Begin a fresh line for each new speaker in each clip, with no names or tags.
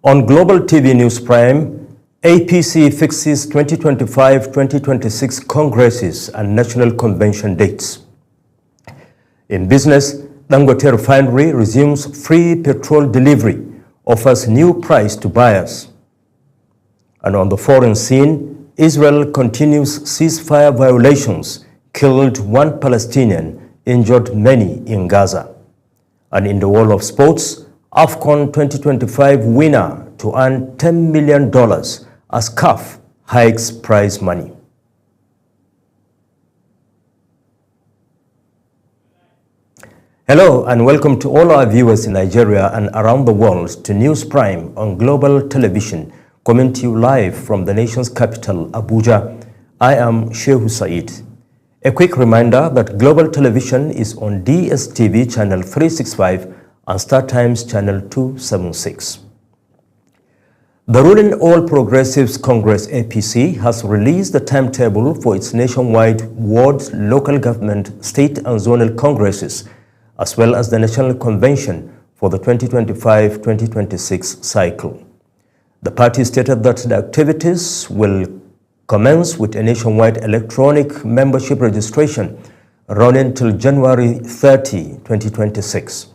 On Global TV News Prime, APC fixes 2025-2026 Congresses and National Convention dates. In business, Dangote Refinery resumes free petrol delivery, offers new price to buyers. And on the foreign scene, Israel continues ceasefire violations, killed one Palestinian, injured many in Gaza. And in the world of sports, AFCON 2025 winner to earn $10 million as CAF hikes prize money. Hello and welcome to all our viewers in Nigeria and around the world to News Prime on Global Television, coming to you live from the nation's capital, Abuja. I am Shehu Said. A quick reminder that Global Television is on DSTV channel 365 and Star Times channel 276. The ruling All Progressives Congress APC has released the timetable for its nationwide ward, local government, state and zonal congresses, as well as the National Convention for the 2025-2026 cycle. The party stated that the activities will commence with a nationwide electronic membership registration running till January 30, 2026.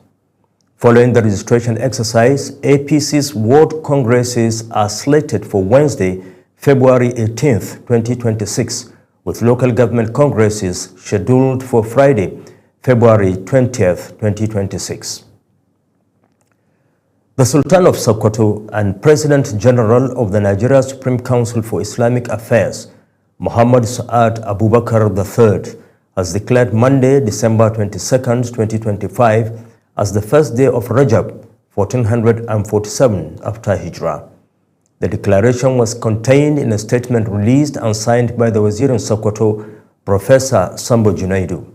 Following the registration exercise, APC's ward congresses are slated for Wednesday, February 18, 2026, with local government congresses scheduled for Friday, February 20, 2026. The Sultan of Sokoto and President General of the Nigeria Supreme Council for Islamic Affairs, Muhammad Sa'ad Abubakar III, has declared Monday, December 22, 2025, as the first day of Rajab, 1447 after Hijrah. The declaration was contained in a statement released and signed by the Wazir in Sokoto, Professor Sambo Junaidu.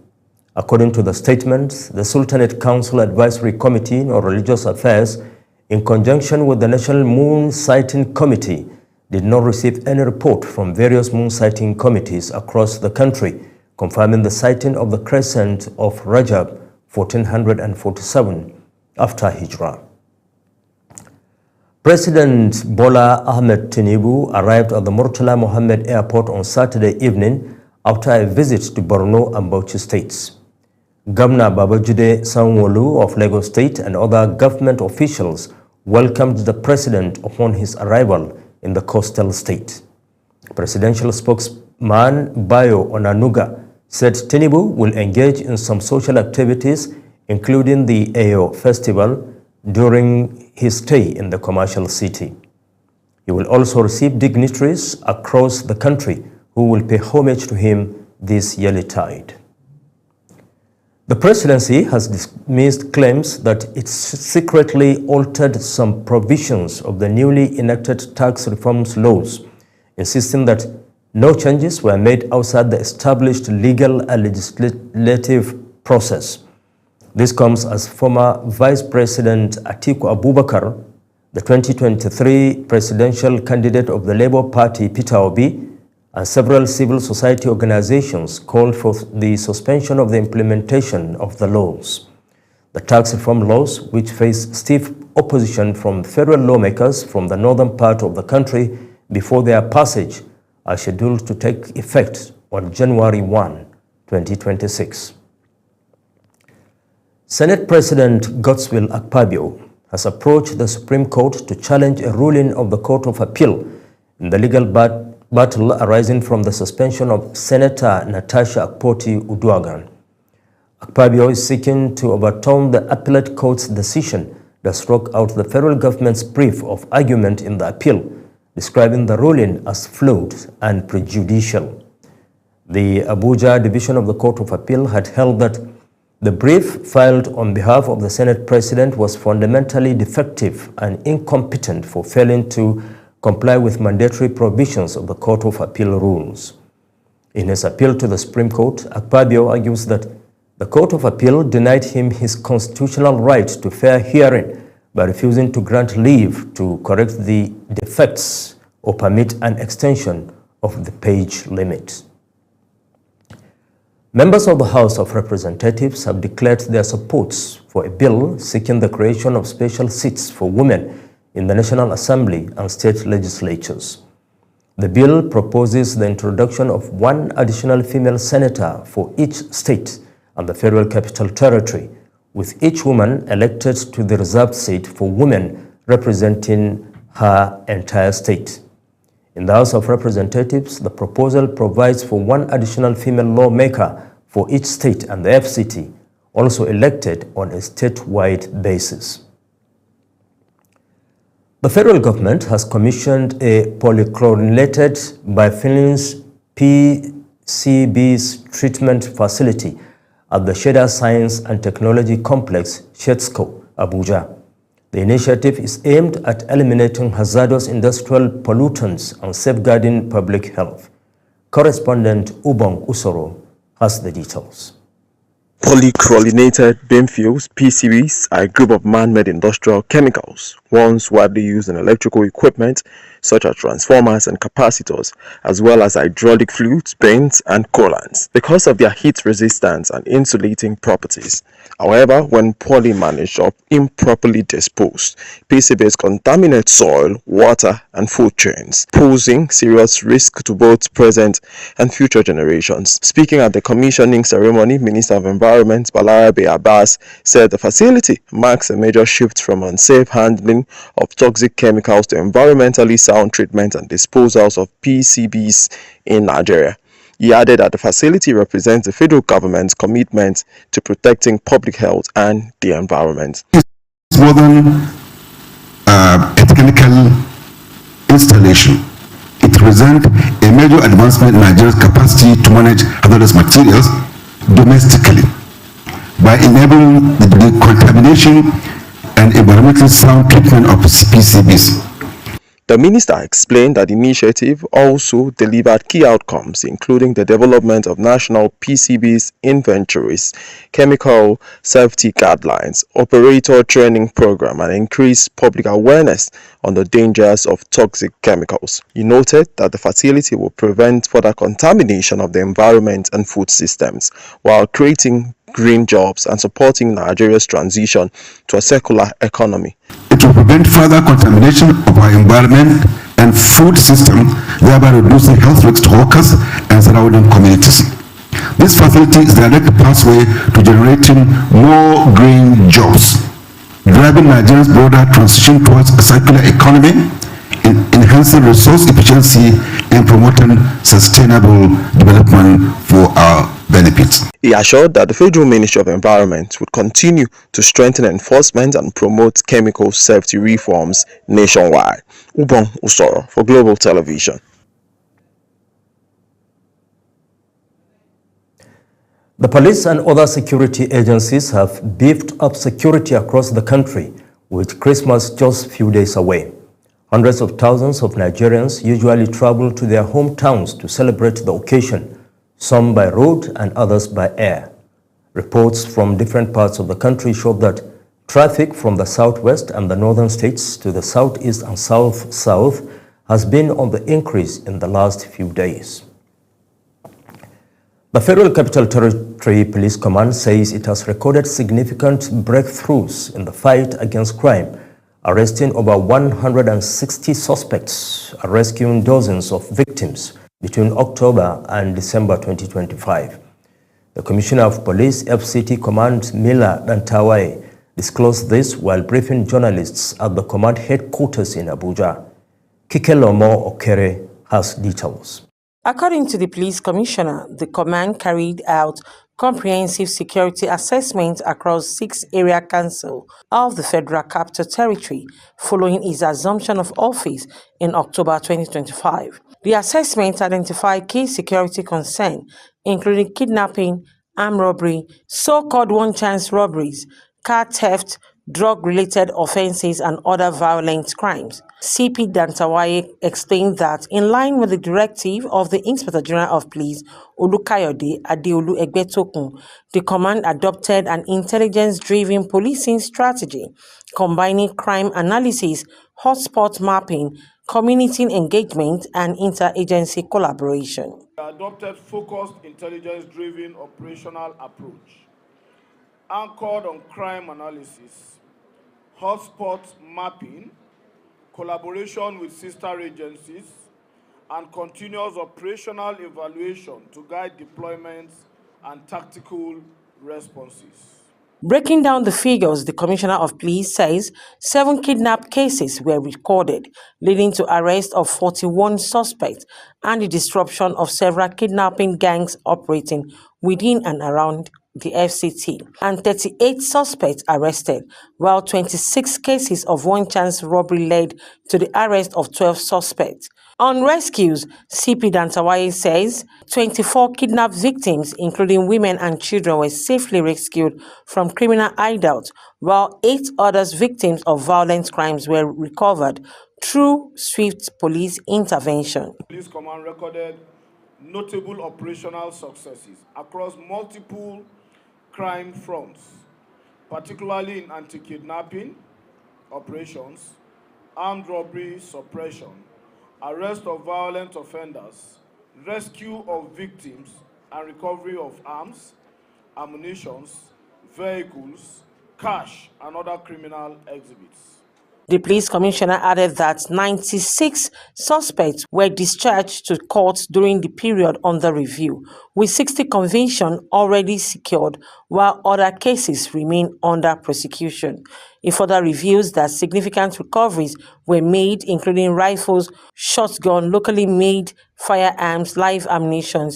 According to the statement, the Sultanate Council Advisory Committee on Religious Affairs, in conjunction with the National Moon Sighting Committee, did not receive any report from various moon sighting committees across the country confirming the sighting of the crescent of Rajab 1447 after Hijrah. President Bola Ahmed Tinubu arrived at the Murtala Mohammed Airport on Saturday evening after a visit to Borno and Bauchi states. Governor Babajide Sanwo-Olu of Lagos State and other government officials welcomed the president upon his arrival in the coastal state. Presidential spokesman Bayo Onanuga said Tinubu will engage in some social activities, including the Eyo Festival, during his stay in the commercial city. He will also receive dignitaries across the country who will pay homage to him this yearly tide. The presidency has dismissed claims that it secretly altered some provisions of the newly enacted tax reforms laws, insisting that no changes were made outside the established legal and legislative process. This comes as former Vice President Atiku Abubakar, the 2023 presidential candidate of the Labour Party, Peter Obi, and several civil society organizations called for the suspension of the implementation of the laws. The tax reform laws, which face stiff opposition from federal lawmakers from the northern part of the country before their passage, are scheduled to take effect on January 1, 2026. Senate President Godswill Akpabio has approached the Supreme Court to challenge a ruling of the Court of Appeal in the legal battle arising from the suspension of Senator Natasha Akpoti-Uduaghan. Akpabio is seeking to overturn the appellate court's decision that struck out the federal government's brief of argument in the appeal, describing the ruling as flawed and prejudicial. The Abuja Division of the Court of Appeal had held that the brief filed on behalf of the Senate President was fundamentally defective and incompetent for failing to comply with mandatory provisions of the Court of Appeal rules. In his appeal to the Supreme Court, Akpabio argues that the Court of Appeal denied him his constitutional right to fair hearing by refusing to grant leave to correct the defects or permit an extension of the page limit. Members of the House of Representatives have declared their supports for a bill seeking the creation of special seats for women in the National Assembly and state legislatures. The bill proposes the introduction of one additional female senator for each state and the Federal Capital Territory, with each woman elected to the reserved seat for women representing her entire state. In the House of Representatives, the proposal provides for one additional female lawmaker for each state and the FCT, also elected on a statewide basis. The federal government has commissioned a polychlorinated biphenyls PCBs treatment facility at the Sheda Science and Technology Complex, SHEDSCO, Abuja. The initiative is aimed at eliminating hazardous industrial pollutants and safeguarding public health. Correspondent Ubong Usoro has the details.
Polychlorinated biphenyls (PCBs) are a group of man-made industrial chemicals, once widely used in electrical equipment such as transformers and capacitors, as well as hydraulic fluids, paints, and coolants, because of their heat resistance and insulating properties. However, when poorly managed or improperly disposed, PCBs contaminate soil, water, and food chains, posing serious risk to both present and future generations. Speaking at the commissioning ceremony, Minister of Environment Balarabe Abbas said the facility marks a major shift from unsafe handling of toxic chemicals to environmentally sound treatment and disposals of PCBs in Nigeria. He added that the facility represents the federal government's commitment to protecting public health and the environment.
It's more than a technical installation. It represents a major advancement in Nigeria's capacity to manage hazardous materials domestically by enabling the decontamination and environmentally sound treatment of PCBs.
The minister explained that the initiative also delivered key outcomes, including the development of national PCBs inventories, chemical safety guidelines, operator training program, and increased public awareness on the dangers of toxic chemicals. He noted that the facility will prevent further contamination of the environment and food systems, while creating green jobs and supporting Nigeria's transition to a circular economy.
It will prevent further contamination of our environment and food system, thereby reducing health risks to workers and surrounding communities. This facility is the direct pathway to generating more green jobs, driving Nigeria's broader transition towards a circular economy, enhancing resource efficiency, and promoting sustainable development for our benefits.
He assured that the Federal Ministry of Environment would continue to strengthen enforcement and promote chemical safety reforms nationwide. Ubong Usoro for Global Television.
The police and other security agencies have beefed up security across the country, with Christmas just a few days away. Hundreds of thousands of Nigerians usually travel to their hometowns to celebrate the occasion, some by road and others by air. Reports from different parts of the country show that traffic from the southwest and the northern states to the southeast and south has been on the increase in the last few days. The Federal Capital Territory Police Command says it has recorded significant breakthroughs in the fight against crime, arresting over 160 suspects, rescuing dozens of victims between October and December 2025. The Commissioner of Police, FCT Command Mila Dantawai, disclosed this while briefing journalists at the command headquarters in Abuja. Kikelomo Okere has details.
According to the police commissioner, the command carried out comprehensive security assessment across 6 area councils of the Federal Capital Territory following his assumption of office in October 2025. The assessment identified key security concerns, including kidnapping, armed robbery, so-called one-chance robberies, car theft, drug-related offenses, and other violent crimes. CP Dantawaye explained that, in line with the directive of the Inspector General of Police, Olukayode Adeolu Egbetokun, the command adopted an intelligence-driven policing strategy, combining crime analysis, hotspot mapping, community engagement, and interagency collaboration.
We adopted focused intelligence-driven operational approach, anchored on crime analysis, hotspot mapping, collaboration with sister agencies, and continuous operational evaluation to guide deployments and tactical responses.
Breaking down the figures, the Commissioner of Police says 7 kidnap cases were recorded, leading to arrest of 41 suspects and the disruption of several kidnapping gangs operating within and around the FCT, and 38 suspects arrested, while 26 cases of one-chance robbery led to the arrest of 12 suspects. On rescues, CP Dantawaye says 24 kidnapped victims, including women and children, were safely rescued from criminal hideouts, while 8 others victims of violent crimes were recovered through swift police intervention.
Police Command recorded notable operational successes across multiple crime fronts, particularly in anti-kidnapping operations, armed robbery suppression, arrest of violent offenders, rescue of victims, and recovery of arms, ammunition, vehicles, cash, and other criminal exhibits.
The police commissioner added that 96 suspects were discharged to court during the period under review, with 60 convictions already secured, while other cases remain under prosecution. It further reveals that significant recoveries were made, including rifles, shotgun, locally made firearms, live ammunition,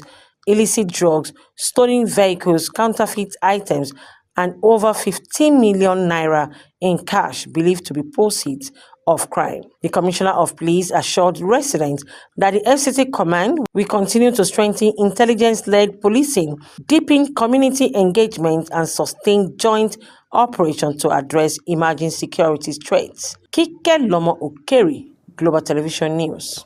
illicit drugs, stolen vehicles, counterfeit items, and over 15 million naira in cash believed to be proceeds of crime. The Commissioner of Police assured residents that the FCT Command will continue to strengthen intelligence-led policing, deepen community engagement, and sustain joint operations to address emerging security threats. Kike Lomo Ukeri, Global Television News.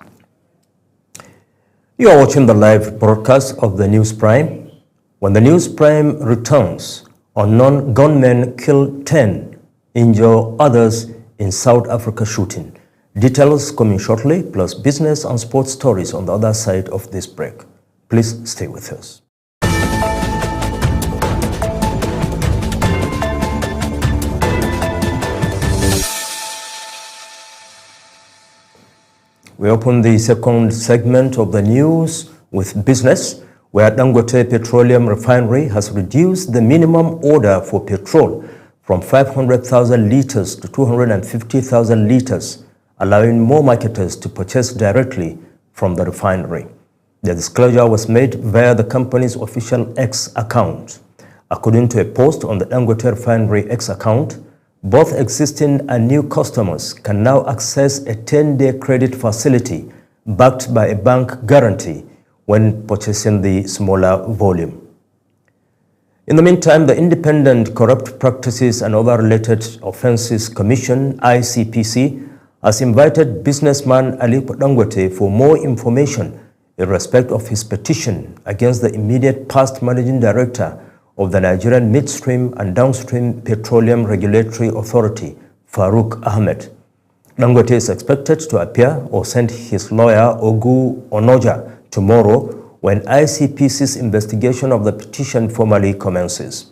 You are watching the live broadcast of the News Prime. When the News Prime returns, unknown gunmen killed 10, injure others in South Africa shooting. Details coming shortly, plus business and sports stories on the other side of this break. Please stay with us. We open the second segment of the news with business, where Dangote Petroleum Refinery has reduced the minimum order for petrol from 500,000 liters to 250,000 liters, allowing more marketers to purchase directly from the refinery. The disclosure was made via the company's official X account. According to a post on the Dangote Refinery X account, both existing and new customers can now access a 10-day credit facility backed by a bank guarantee when purchasing the smaller volume. In the meantime, the Independent Corrupt Practices and Other Related Offences Commission, ICPC, has invited businessman Aliko Dangote for more information in respect of his petition against the immediate past managing director of the Nigerian Midstream and Downstream Petroleum Regulatory Authority, Farouk Ahmed. Dangote is expected to appear or send his lawyer, Ogu Onoja, tomorrow when ICPC's investigation of the petition formally commences.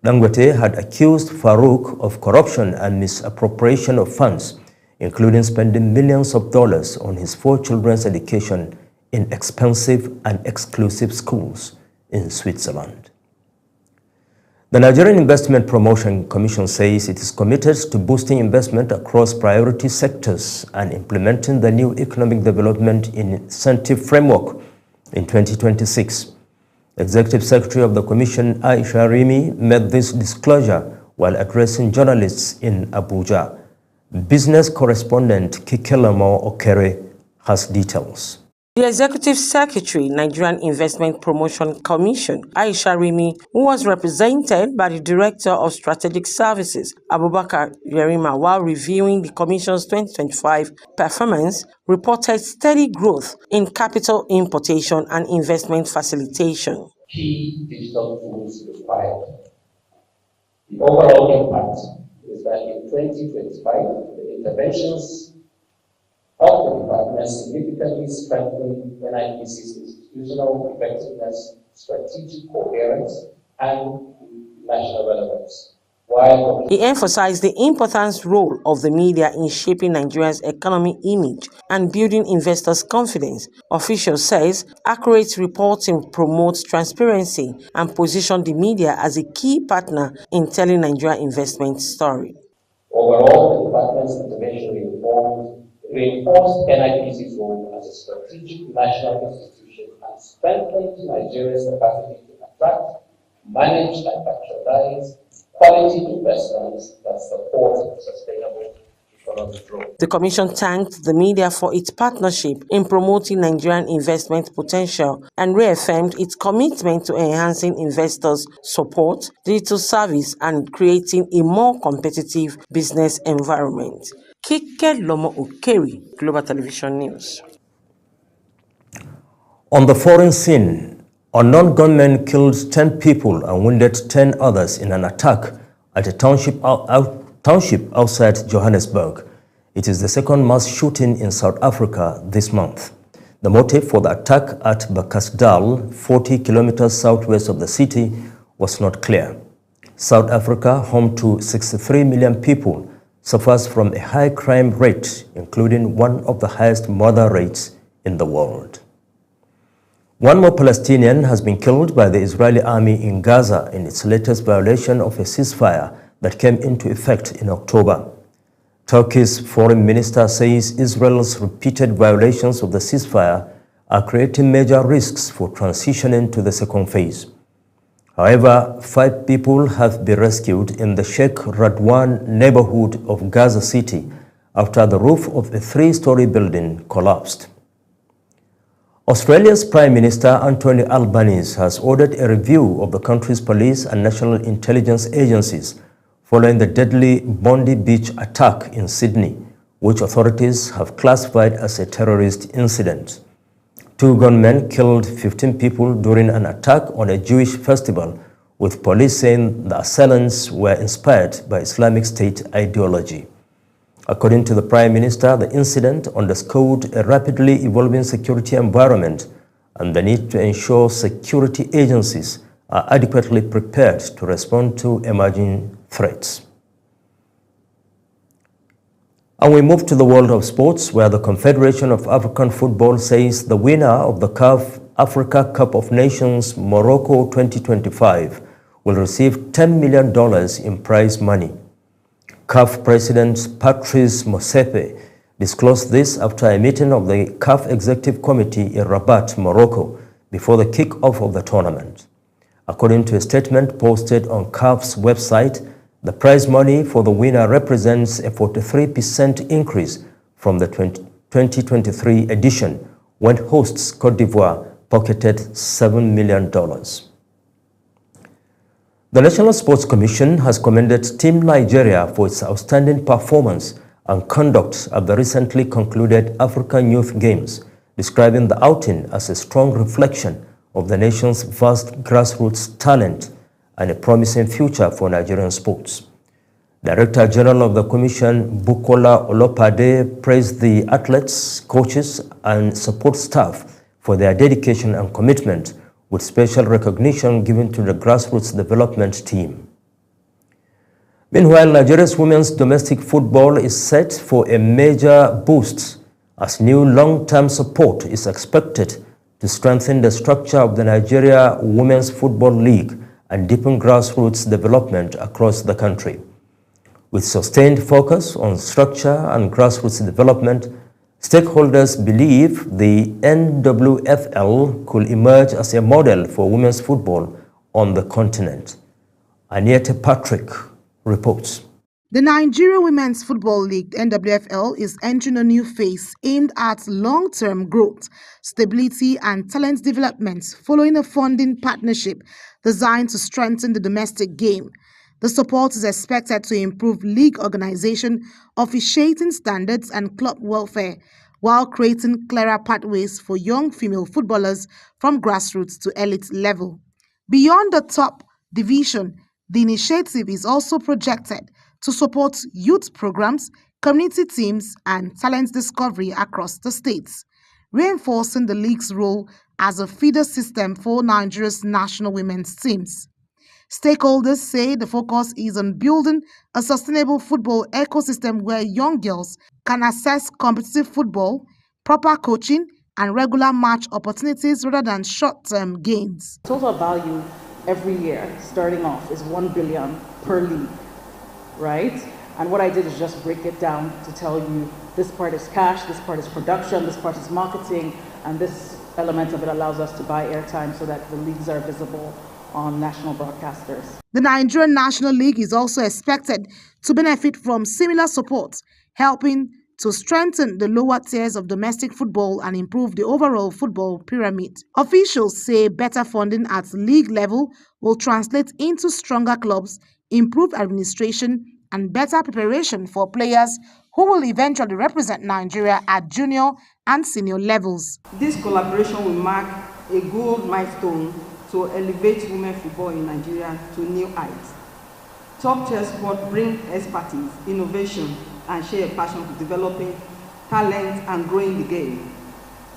Dangote had accused Farouk of corruption and misappropriation of funds, including spending millions of dollars on his 4 children's education in expensive and exclusive schools in Switzerland. The Nigerian Investment Promotion Commission says it is committed to boosting investment across priority sectors and implementing the new Economic Development Incentive Framework in 2026. Executive Secretary of the Commission, Aisha Rimi, made this disclosure while addressing journalists in Abuja. Business correspondent Kikelamo Okere has details.
The Executive Secretary, Nigerian Investment Promotion Commission, Aisha Rimi, who was represented by the Director of Strategic Services, Abubakar Yerima, while reviewing the Commission's 2025 performance, reported steady growth in capital importation and investment facilitation.
Key digital tools required. The overall impact is that in 2025, the interventions of the department significantly strengthened NIPC's institutional effectiveness, strategic coherence, and national relevance. While
he emphasized the important role of the media in shaping Nigeria's economic image and building investors' confidence. Official says accurate reporting promotes transparency and positions the media as a key partner in telling Nigeria's investment story.
overall, the department's intervention reinforced NIPC's role as a strategic national institution and strengthened Nigeria's capacity to attract, manage, and patronize quality investments that support sustainable economic growth.
The Commission thanked the media for its partnership in promoting Nigerian investment potential and reaffirmed its commitment to enhancing investors' support, digital service, and creating a more competitive business environment. Kike Lomo Okeri, Global Television News.
On the foreign scene, unknown gunmen killed 10 people and wounded 10 others in an attack at a township outside Johannesburg. It is the second mass shooting in South Africa this month. The motive for the attack at Bakasdal, 40 kilometers southwest of the city, was not clear. South Africa, home to 63 million people, suffers from a high crime rate, including one of the highest murder rates in the world. One more Palestinian has been killed by the Israeli army in Gaza in its latest violation of a ceasefire that came into effect in October. Turkey's foreign minister says Israel's repeated violations of the ceasefire are creating major risks for transitioning to the second phase. However, 5 people have been rescued in the Sheikh Radwan neighborhood of Gaza City after the roof of a 3-story building collapsed. Australia's Prime Minister Anthony Albanese has ordered a review of the country's police and national intelligence agencies following the deadly Bondi Beach attack in Sydney, which authorities have classified as a terrorist incident. 2 gunmen killed 15 people during an attack on a Jewish festival, with police saying the assailants were inspired by Islamic State ideology. According to the Prime Minister, the incident underscored a rapidly evolving security environment and the need to ensure security agencies are adequately prepared to respond to emerging threats. And we move to the world of sports, where the Confederation of African Football says the winner of the CAF Africa Cup of Nations Morocco 2025 will receive $10 million in prize money. CAF President Patrice Motsepe disclosed this after a meeting of the CAF Executive Committee in Rabat, Morocco, before the kick-off of the tournament. According to a statement posted on CAF's website, the prize money for the winner represents a 43% increase from the 2023 edition, when hosts Côte d'Ivoire pocketed $7 million. The National Sports Commission has commended Team Nigeria for its outstanding performance and conduct at the recently concluded African Youth Games, describing the outing as a strong reflection of the nation's vast grassroots talent and a promising future for Nigerian sports. Director General of the Commission, Bukola Olopade, praised the athletes, coaches, and support staff for their dedication and commitment, with special recognition given to the grassroots development team. Meanwhile, Nigeria's women's domestic football is set for a major boost as new long-term support is expected to strengthen the structure of the Nigeria Women's Football League and deepen grassroots development across the country. With sustained focus on structure and grassroots development, Stakeholders believe the NWFL could emerge as a model for women's football on the continent. Aniette Patrick reports.
The Nigeria Women's Football League (NWFL) is entering a new phase aimed at long-term growth, stability and talent development following a funding partnership designed to strengthen the domestic game. The support is expected to improve league organization, officiating standards and club welfare, while creating clearer pathways for young female footballers from grassroots to elite level. Beyond the top division, the initiative is also projected to support youth programs, community teams, and talent discovery across the states, reinforcing the league's role as a feeder system for Nigeria's national women's teams. Stakeholders say the focus is on building a sustainable football ecosystem where young girls can access competitive football, proper coaching, and regular match opportunities rather than short-term gains.
Total value every year, starting off, is 1 billion per league, right? And what I did is just break it down to tell you this part is cash, this part is production, this part is marketing, and this element of it allows us to buy airtime so that the leagues are visible on national broadcasters.
The Nigerian National League is also expected to benefit from similar support, helping to strengthen the lower tiers of domestic football and improve the overall football pyramid. Officials say better funding at league level will translate into stronger clubs, improved administration, and better preparation for players who will eventually represent Nigeria at junior and senior levels.
This collaboration will mark a good milestone to elevate women football in Nigeria to new heights. Top-tier sport bring expertise, innovation, and share a passion for developing talent and growing the game.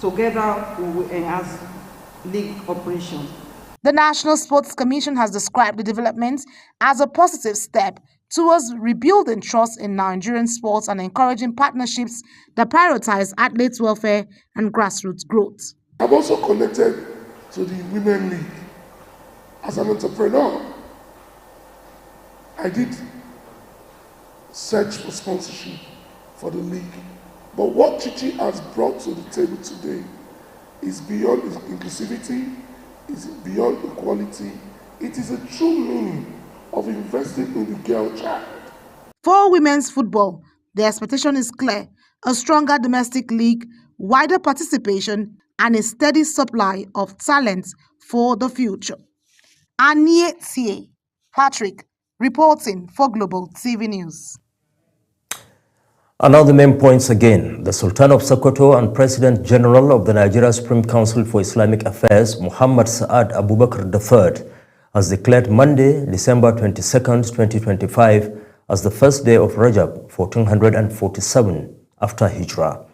Together, we will enhance league operations.
The National Sports Commission has described the development as a positive step towards rebuilding trust in Nigerian sports and encouraging partnerships that prioritize athletes' welfare and grassroots growth.
I've also connected to the Women League. As an entrepreneur, I did search for sponsorship for the league. But what Chichi has brought to the table today is beyond inclusivity, is beyond equality. It is a true meaning of investing in the girl child.
For women's football, the expectation is clear: a stronger domestic league, wider participation, and a steady supply of talent for the future. Aniette Patrick reporting for Global TV News.
And now the main points again. The Sultan of Sokoto and President General of the Nigeria Supreme Council for Islamic Affairs, Muhammad Sa'ad Abubakar III, has declared Monday, December 22nd, 2025, as the first day of Rajab 1447 after Hijrah.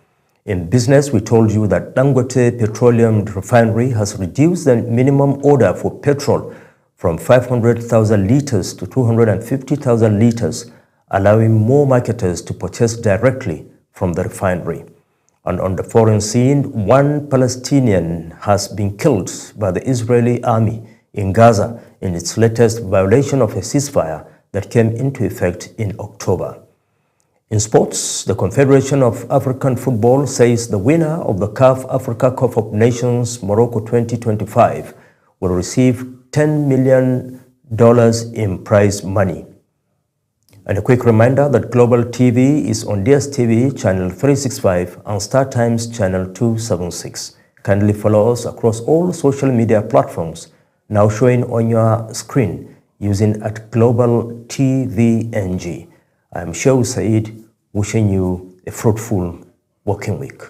In business, we told you that Dangote Petroleum Refinery has reduced the minimum order for petrol from 500,000 liters to 250,000 liters, allowing more marketers to purchase directly from the refinery. And on the foreign scene, one Palestinian has been killed by the Israeli army in Gaza in its latest violation of a ceasefire that came into effect in October. In sports, the Confederation of African Football says the winner of the CAF Africa Cup of Nations Morocco 2025 will receive $10 million in prize money. And a quick reminder that Global TV is on DSTV channel 365 and Star Times channel 276. Kindly follow us across all social media platforms now showing on your screen using @GlobalTVNG. I'm Shehu Said, wishing you a fruitful working week.